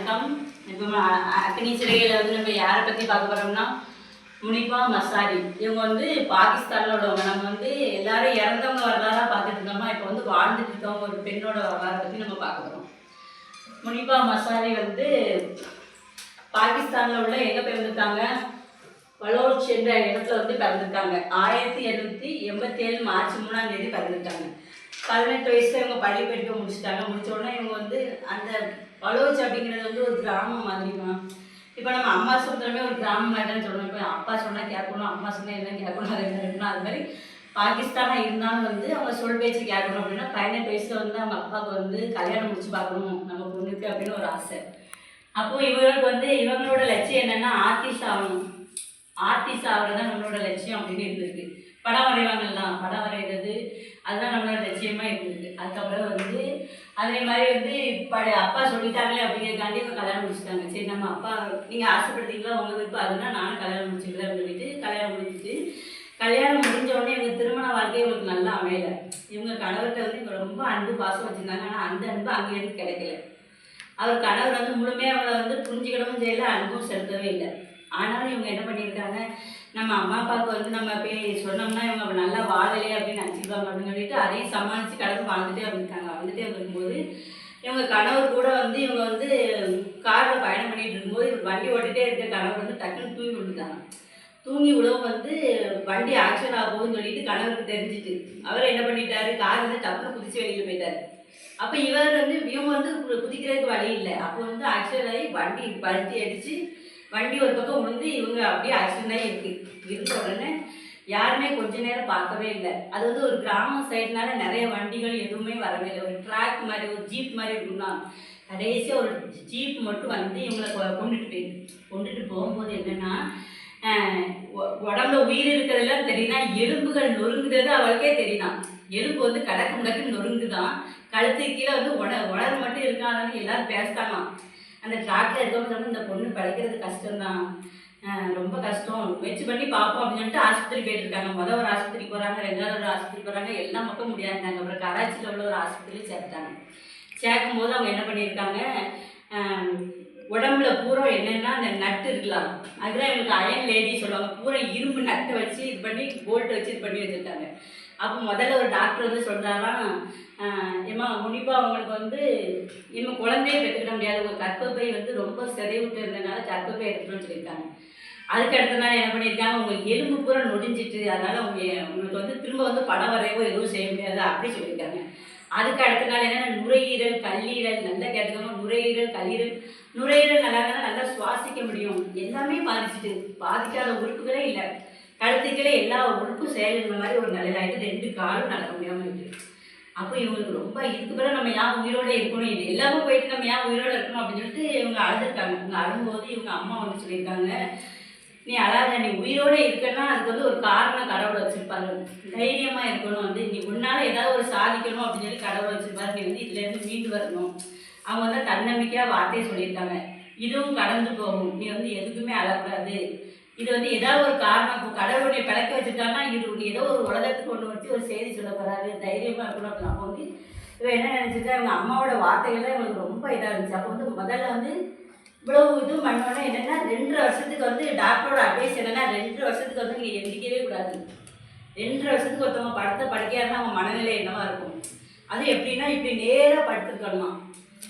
வணக்கம். இப்போ அக்னி சிறையில் வந்து நம்ம யாரை பற்றி பார்க்க போகிறோம்னா முனிபா மசாரி. இவங்க வந்து பாகிஸ்தானில் உள்ளவங்க. நம்ம வந்து எல்லாரும் இறந்தவங்க வரலாறாக பார்த்துட்டு இருந்தோம்னா இப்போ வந்து வாழ்ந்துட்டு இருக்கவங்க ஒரு பெண்ணோட வரலாறை பற்றி நம்ம பார்க்க போகிறோம். முனிபா மசாரி வந்து பாகிஸ்தானில் உள்ள எங்கே பிறந்திருக்காங்க, பலோச் என்ற இடத்துல வந்து பிறந்திருக்காங்க. 1887 மார்ச் 3ஆம் தேதி பிறந்திருக்காங்க. 18 வயசுல இவங்க பள்ளி படிக்க முடிச்சிட்டாங்க. முடிச்ச உடனே இவங்க வந்து அந்த பலோச் அப்படிங்கிறது வந்து ஒரு கிராமம் மாதிரிமா. இப்போ நம்ம அம்மா சொல்கிறோமே ஒரு கிராமம் மாதிரி தான் சொல்லணும். இப்போ அப்பா சொன்னால் கேட்கணும், அம்மா சொன்னால் என்ன கேட்கணும், அதை என்ன இருக்கணும். அது மாதிரி பாகிஸ்தானாக இருந்தாலும் வந்து அவங்க சொல் பேச்சு கேட்கணும். அப்படின்னா 18 வயசுல வந்து அவங்க அப்பாவுக்கு வந்து கல்யாணம் முடிச்சு பார்க்கணும் நம்ம பொண்ணுக்கு அப்படின்னு ஒரு ஆசை. அப்போது இவங்களுக்கு வந்து இவங்களோட லட்சியம் என்னென்னா ஆர்டிஸ்ட் ஆகணும். ஆர்டிஸ்ட் ஆகிறது தான் நம்மளோட லட்சியம் அப்படின்னு இருந்திருக்கு. படம் வரைவாங்கலாம், படம் வரைகிறது அதுதான் நம்மளோட லட்சியமாக இருந்திருக்கு. அதுக்கப்புறம் வந்து அதே மாதிரி வந்து அப்பா சொல்லிட்டாங்களே அப்படிங்கிறதுக்காண்டி இவங்க கல்யாணம் முடிச்சுட்டாங்க. சரி நம்ம அப்பா நீங்கள் ஆசைப்படுத்தீங்களா உங்கள் விருப்பம் அதுதான் நானும் கல்யாணம் முடிச்சுக்கிறேன் அப்படின்னு சொல்லிட்டு கல்யாணம் முடிச்சுட்டு கல்யாணம் முடிஞ்ச உடனே இவங்க திருமண வாழ்க்கை இவங்களுக்கு நல்லா அமையலை. இவங்க கணவர்கிட்ட வந்து இவங்க ரொம்ப அன்பு பாசம் வச்சுருந்தாங்க. ஆனால் அந்த அன்பு அங்கேருந்து கிடைக்கல. அவர் கணவர் வந்து முழுமையாக அவளை வந்து புரிஞ்சுக்கிடவும் செய்யலை, அன்பும் செலுத்தவே இல்லை. ஆனாலும் இவங்க என்ன பண்ணியிருக்காங்க, நம்ம அம்மா அப்பாவுக்கு வந்து நம்ம போய் சொன்னோம்னா இவங்க நல்லா வாழலையே அப்படின்னு நினச்சிருப்பாங்க அப்படின்னு சொல்லிட்டு அதையும் சமாளித்து கடந்து வாழ்ந்துட்டே வந்திருக்காங்க. வந்துட்டே வரும்போது இவங்க கணவர் கூட வந்து இவங்க வந்து காரில் பயணம் பண்ணிகிட்டு இருக்கும்போது வண்டி ஓட்டிகிட்டே இருக்க கணவர் வந்து டக்குன்னு தூங்கி விழுந்துட்டாங்க. தூங்கி விழவும் வந்து வண்டி ஆக்சிடென்ட் ஆக போகுதுன்னு சொல்லிட்டு கணவருக்கு தெரிஞ்சுட்டு அவர் என்ன பண்ணிட்டாரு, கார் வந்து டக்குன்னு குதிச்சு வெளியில் போயிட்டார். அப்போ இவர் வந்து இவங்க வந்து குதிக்கிறதுக்கு வழி இல்லை. அப்போ வந்து ஆக்சிடென்ட் ஆகி வண்டி பருத்தி அடித்து வண்டி ஒரு பக்கம் விழுந்து இவங்க அப்படியே ஆக்சிடென்ட் ஆகி இருந்த உடனே யாருமே கொஞ்ச நேரம் பார்க்கவே இல்லை. அது வந்து ஒரு கிராமம் சைடுனால நிறைய வண்டிகள் எதுவுமே வரவே இல்லை. ஒரு ட்ராக் மாதிரி ஒரு ஜீப் மாதிரி இருக்குன்னா கடைசியாக ஒரு ஜீப் மட்டும் வந்து இவங்களை கொண்டுட்டு போகும்போது என்னென்னா உடம்புல உயிர் இருக்கிறதெல்லாம் தெரியுதா, எலும்புகள் நொறுங்குறது அவளுக்கே தெரியுதான். எலும்பு வந்து கடக்கு முடக்கு நொறுங்குதான், கழுத்து கீழே வந்து உணர் மட்டும் இருக்கான்னு எல்லாரும் பேசிட்டாங்களாம். அந்த ட்ராக்ல இருக்கவங்க இந்த பொண்ணு படிக்கிறது கஷ்டம்தான், ரொம்ப கஷ்டம், முயற்சி பண்ணி பார்ப்போம் அப்படின்னு சொல்லிட்டு ஆஸ்பத்திரி போயிட்டு இருக்காங்க. முதல் ஒரு ஆஸ்பத்திரி போகிறாங்க, ரெண்டாவது ஒரு ஆஸ்பத்திரி போகிறாங்க, எல்லா மக்களும் முடியாதுட்டாங்க. அப்புறம் கராச்சியில் உள்ள ஒரு ஆஸ்பத்திரியில் சேர்த்தாங்க. சேர்க்கும் போது அவங்க என்ன பண்ணியிருக்காங்க, உடம்புல பூரா என்னென்னா அந்த நட்டு இருக்கலாம், அதுதான் இவங்களுக்கு அயன் லேடி சொல்லுவாங்க. பூரா இரும்பு நட்டை வச்சு இது பண்ணி போல்ட்டு வச்சு இது பண்ணி வச்சுருக்காங்க. அப்போ முதல்ல ஒரு டாக்டர் வந்து சொல்கிறாராம், ஏமா முனிப்பா அவங்களுக்கு வந்து இன்னும் குழந்தைய பெற்றுக்கிட முடியாது, உங்கள் கற்பப்பை வந்து ரொம்ப சிதைவிட்டு இருந்ததுனால கற்பப்பை எடுத்துகிட்டு சொல்லியிருக்காங்க. அதுக்கு அடுத்த நாள் என்ன பண்ணியிருக்காங்க, உங்களுக்கு எலும்பு பூரா நொடிஞ்சிட்டு அதனால் உங்களுக்கு வந்து திரும்ப வந்து படம் வரையவோ எதுவும் செய்ய முடியாது அப்படி சொல்லியிருக்காங்க. அதுக்கு அடுத்த நாள் என்னென்னா நுரையீரல் கல்லீரல் நல்லா கேட்டுக்கோங்க, நுரையீரல் கல்லீரல். நுரையீரல் நல்லா இருந்தால் நல்லா சுவாசிக்க முடியும், எல்லாமே பாதிச்சுட்டு பாதிக்காத உறுப்புகளே இல்லை. கழுத்துக்களே எல்லா உறுப்பும் செயல்கிற மாதிரி ஒரு நிலையிலாயிட்டு 2 காலும் நடக்க முடியாமல் இருக்குது. அப்போ இவங்களுக்கு ரொம்ப இதுக்கு பிறகு நம்ம ஏன் உயிரோடு இருக்கணும், இது எல்லாமே போயிட்டு நம்ம ஏன் உயிரோடு இருக்கணும் அப்படின்னு சொல்லிட்டு இவங்க அழுதுருக்காங்க. இவங்க அழும்போது இவங்க அம்மா வந்து சொல்லியிருக்காங்க, நீ அழாத, நீ உயிரோடு இருக்கன்னா அதுக்கு வந்து ஒரு காரணம் கடவுளை வச்சுருப்பாரு, தைரியமாக இருக்கணும், வந்து நீ உன்னால் ஏதாவது ஒரு சாதிக்கணும் அப்படின்னு சொல்லி கடவுளை வச்சுருப்பாரு, நீ வந்து இதுலேருந்து மீண்டு வரணும். அவங்க வந்து தன்னம்பிக்கையாக வார்த்தையை சொல்லியிருக்காங்க, இதுவும் கடந்து போகும், நீ வந்து எதுக்குமே அழக்கூடாது, இது வந்து ஏதாவது ஒரு காரணம், இப்போ கடவுளுடைய பிழைக்க வச்சுருக்காங்கன்னா இது ஏதோ ஒரு உலகத்துக்கு கொண்டு வச்சு ஒரு செய்தி சொல்ல போகிறாரு, தைரியமாக இருக்கணும் அப்படின்னு. அப்போ வந்து இவன் என்ன நினச்சிட்டா, அவங்க அம்மாவோட வார்த்தைகள் தான் இவங்களுக்கு ரொம்ப இதாக இருந்துச்சு. அப்போ வந்து முதல்ல வந்து இவ்வளவு இதுவும் பண்ணோன்னா என்னென்னா 2 வருஷத்துக்கு வந்து டாக்டரோட அட்வைஸ் என்னென்னா 2 வருஷத்துக்கு வந்து நீங்கள் எந்திக்கவே கூடாது. 2 வருஷத்துக்கு ஒருத்தவங்க படுக்கையாக இருந்தால் அவங்க மனநிலை என்னவாக இருக்கும், அது எப்படின்னா இப்படி நேராக படுத்துருக்கணுமா,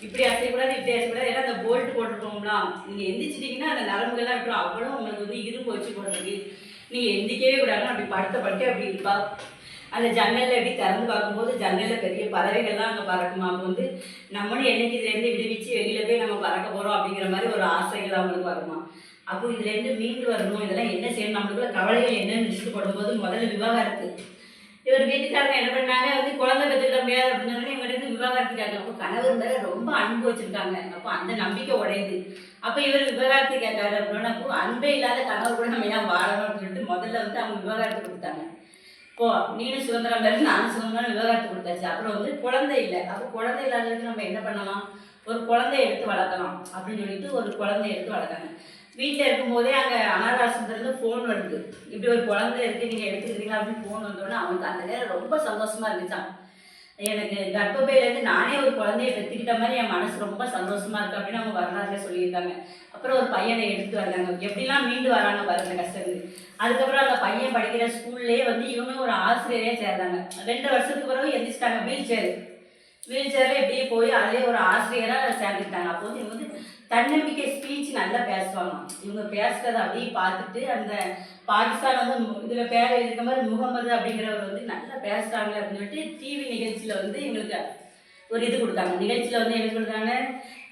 இப்படி அசைக்கூடாது இப்படி அசைக்கூடாது. ஏன்னா அந்த போல்ட் போட்டுருக்கோம்னா நீங்கள் எந்திரிச்சிட்டிங்கன்னா அந்த நரம்புகள்லாம் விட்டுரும், அவ்வளோ உங்களுக்கு வந்து இரும்பு வச்சு போடுறது, நீங்கள் எந்திக்கவே கூடாதுன்னு அப்படி படுக்க அப்படி இருப்பா. அந்த ஜன்னலில் எப்படி திறந்து பார்க்கும்போது ஜன்னலில் பெரிய பறவைகள்லாம் அங்கே பறக்குமா. அப்போ வந்து நம்மளும் என்னைக்கு இதுலேருந்து விடுவிச்சு வெளியில் போய் நம்ம பறக்க போகிறோம் அப்படிங்கிற மாதிரி ஒரு ஆசைகள் அவங்களுக்கு வருமா. அப்போ இதுலேருந்து மீண்டு வரணும், இதெல்லாம் என்ன செய்யணும், நம்மளுக்குள்ள கவலைகள் என்னன்னு லிஸ்ட்டு போடும்போது முதல்ல விவாகரத்து. இவர் வீட்டுக்காரங்க என்ன பண்ணாங்க, வந்து குழந்தை பெற்றுக்கிட முடியாது அப்படின்னு சொன்னோன்னே இவங்க விவாகரத்து கேட்கணும். அப்போ கணவர் மேலே ரொம்ப அன்பு வச்சுருக்காங்க, அப்போ அந்த நம்பிக்கை உடையுது. அப்போ இவர் விவாகரத்து கேட்காரு அப்படின்னா, அப்போ அன்பே இல்லாத கணவர் கூட நம்ம ஏன் வாழணும் அப்படின்னு சொல்லிட்டு முதல்ல வந்து அவங்க விவாகரத்து கொடுத்தாங்க. இப்போ நீனும் சுதந்திரம் பேர் நானும் சுதந்திரம் விவாகரத்து கொடுத்தாச்சு. அப்புறம் வந்து குழந்தை இல்லை, அப்போ குழந்தை இல்லாததுக்கு நம்ம என்ன பண்ணலாம், ஒரு குழந்தைய எடுத்து வளர்க்கலாம் அப்படின்னு சொல்லிட்டு ஒரு குழந்தைய எடுத்து வளர்த்தாங்க. வீட்டில் இருக்கும்போதே அங்கே அனாதாசிரமத்துலேருந்து ஃபோன் வருது, இப்படி ஒரு குழந்தை இருக்குது நீங்கள் எடுத்துக்கிறீங்களா அப்படின்னு ஃபோன் வந்தோடனே அவனுக்கு அந்த நேரம் ரொம்ப சந்தோஷமாக இருந்துச்சான். எனக்கு கர்ப்பப்பையிலேருந்து நானே ஒரு குழந்தைய பெற்றுக்கிட்ட மாதிரி என் மனசு ரொம்ப சந்தோஷமா இருக்கு அப்படின்னு அவங்க வரலாறுல சொல்லியிருக்காங்க. அப்புறம் ஒரு பையனை எடுத்துட்டு வந்தாங்க, எப்படிலாம் மீண்டு வராங்க பாருங்க கஷ்டத்துக்கு. அதுக்கப்புறம் அந்த பையன் படிக்கிற ஸ்கூல்லேயே வந்து இவங்க ஒரு ஆசிரியரே சேர்ந்தாங்க. 2 வருஷத்துக்கு பிறகு எந்திரிச்சிட்டாங்க. வீல் சேரில் எப்படியே போய் அதிலே ஒரு ஆசிரியராக சேர்ந்துக்கிட்டாங்க. அப்போ வந்து இவங்க வந்து தன்னம்பிக்கை ஸ்பீச் நல்லா பேசுவாங்க. இவங்க பேசுகிறத அப்படியே பார்த்துட்டு அந்த பாகிஸ்தான் வந்து இதில் பேர் எழுதிக்க மாதிரி முகமது அப்படிங்கிறவர் வந்து நல்லா பேசுகிறாங்க அப்படின்னு சொல்லிட்டு டிவி நிகழ்ச்சியில் வந்து எங்களுக்கு ஒரு இது கொடுத்தாங்க. நிகழ்ச்சியில் வந்து என்ன கொடுத்தாங்க,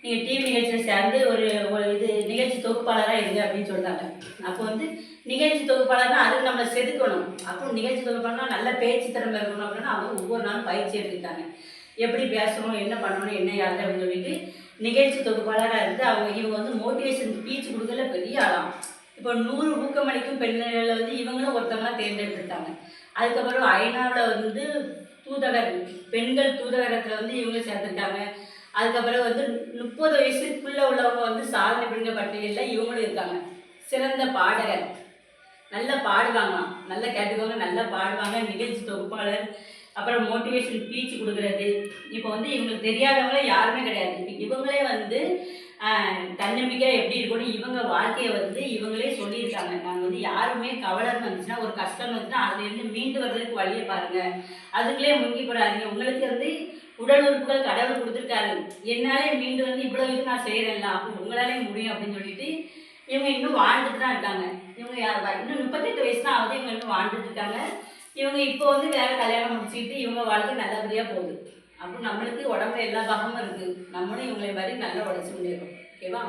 நீங்கள் டிவி நிகழ்ச்சியில் சேர்ந்து ஒரு ஒரு இது நிகழ்ச்சி தொகுப்பாளராக இருங்க அப்படின்னு சொல்லிட்டாங்க. அப்போ வந்து நிகழ்ச்சி தொகுப்பாளர்னா அதுக்கு நம்மளை செதுக்கணும். அப்புறம் நிகழ்ச்சி தொகுப்பாளர்னா நல்ல பேச்சு திறமை இருக்கணும் அப்படின்னா அவங்க ஒவ்வொரு நாளும் பயிற்சி எடுத்துக்கிட்டாங்க. எப்படி பேசணும், என்ன பண்ணணும், என்ன யாரு அப்படின்னு சொல்லிட்டு நிகழ்ச்சி தொகுப்பாளராக இருந்து இவங்க வந்து மோட்டிவேஷன் ஸ்பீச் கொடுக்கல பெரிய ஆளாம். இப்போ 100 ஊக்கமளிக்கும் பெண்களில் வந்து இவங்களும் ஒருத்தவங்களாம் தேர்ந்தெடுத்துருக்காங்க. அதுக்கப்புறம் ஐநாவில் வந்து தூதகர் பெண்கள் தூதகரத்தில் வந்து இவங்க சேர்த்துருக்காங்க. அதுக்கப்புறம் வந்து 30 வயசுக்குள்ளே உள்ளவங்க வந்து சாதனை புரிந்த பட்டியலில் இவங்களும் இருக்காங்க. சிறந்த பாடகர், நல்லா பாடுவாங்களாம், நல்லா கேட்டுக்கோங்க, நல்லா பாடுவாங்க, நிகழ்ச்சி தொகுப்பாளர், அப்புறம் மோட்டிவேஷன் ஸ்பீச் கொடுக்குறது. இப்போ வந்து இவங்களுக்கு தெரியாதவங்களே யாருமே கிடையாது. இப்போ இவங்களே வந்து தன்னம்பிக்கையாக எப்படி இருக்கணும் இவங்க வாழ்க்கையை வந்து இவங்களே சொல்லியிருக்காங்க. நாங்கள் வந்து யாருமே கவலைன்னு வந்துச்சுன்னா, ஒரு கஷ்டம் வந்துச்சுன்னா அதுலேருந்து மீண்டு வர்றதுக்கு வழியை பாருங்கள், அதுக்குள்ளே முங்கி போடாதீங்க. உங்களுக்கு வந்து உடல் உறுப்புகள் கடவுள் கொடுத்துருக்காரு, என்னாலே மீண்டு வந்து இவ்வளோ இது நான் செய்கிறேன்ல, அப்போ உங்களாலே முடியும் அப்படின்னு சொல்லிட்டு இவங்க இன்னும் வாழ்ந்துட்டு தான் இருக்காங்க. இவங்க இன்னும் 38 வயசு தான் ஆகுது, இவங்க இன்னும் வாழ்ந்துட்டு இருக்காங்க. இவங்க இப்போ வந்து வேறு கல்யாணம் முடிச்சுக்கிட்டு இவங்க வாழ்க்கை நல்லபடியாக போகுது. அப்போ நம்மளுக்கு உடம்புல எல்லா பாகமும் இருக்குது, நம்மளும் இவங்களை மாதிரி நல்லா உடச்சி முடியும். ஓகேவா?